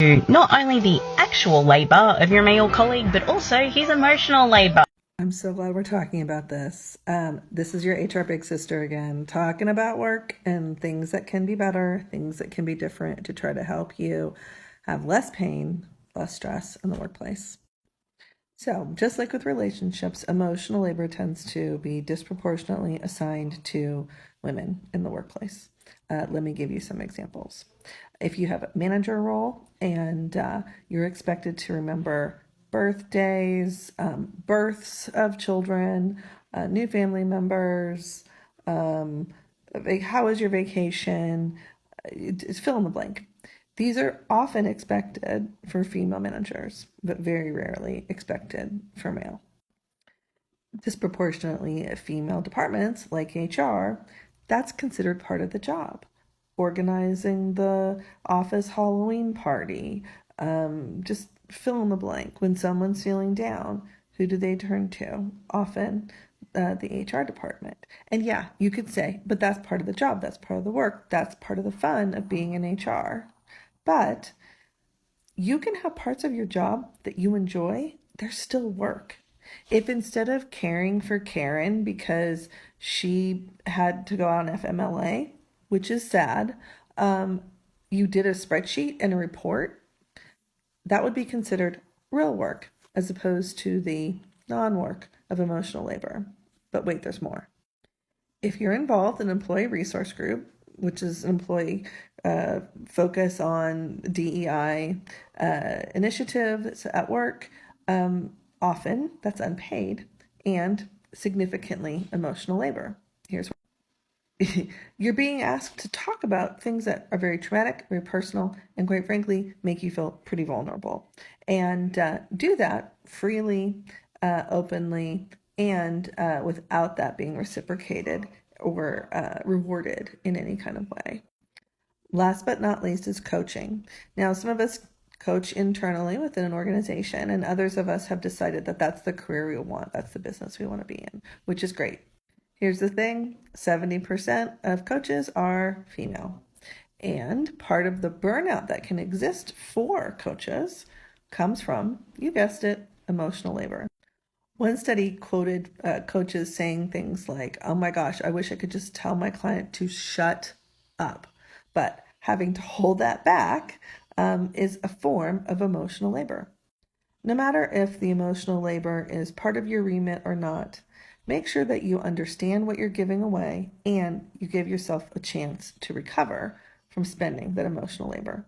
not only the actual labour of your male colleague, but also his emotional labour. I'm so glad we're talking about this. This is your HR Big Sister again, talking about work and things that can be better, things that can be different to try to help you have less pain, less stress in the workplace. So, just like with relationships, emotional labor tends to be disproportionately assigned to women in the workplace. Let me give you some examples. If you have a manager role and you're expected to remember birthdays, births of children, new family members, how was your vacation? Fill in the blank. These are often expected for female managers, but very rarely expected for male. Disproportionately, female departments like HR, that's considered part of the job. Organizing the office Halloween party, just fill in the blank. When someone's feeling down, who do they turn to? Often the HR department. And yeah, you could say, but that's part of the job, that's part of the work, that's part of the fun of being in HR. But you can have parts of your job that you enjoy, they're still work. If instead of caring for Karen because she had to go out on FMLA, which is sad, you did a spreadsheet and a report, that would be considered real work as opposed to the non work of emotional labor. But wait, there's more. If you're involved in an employee resource group, which is an employee focus on DEI initiatives at work, often that's unpaid and significantly emotional labor. Here's you're being asked to talk about things that are very traumatic, very personal, and quite frankly, make you feel pretty vulnerable. And do that freely, openly, and without that being reciprocated or rewarded in any kind of way. Last but not least is coaching. Now, some of us coach internally within an organization, and others of us have decided that that's the career we want, that's the business we want to be in, which is great. Here's the thing, 70% of coaches are female. And part of the burnout that can exist for coaches comes from, you guessed it, emotional labor. One study quoted coaches saying things like, oh my gosh, I wish I could just tell my client to shut up. But having to hold that back is a form of emotional labor. No matter if the emotional labor is part of your remit or not, make sure that you understand what you're giving away and you give yourself a chance to recover from spending that emotional labor.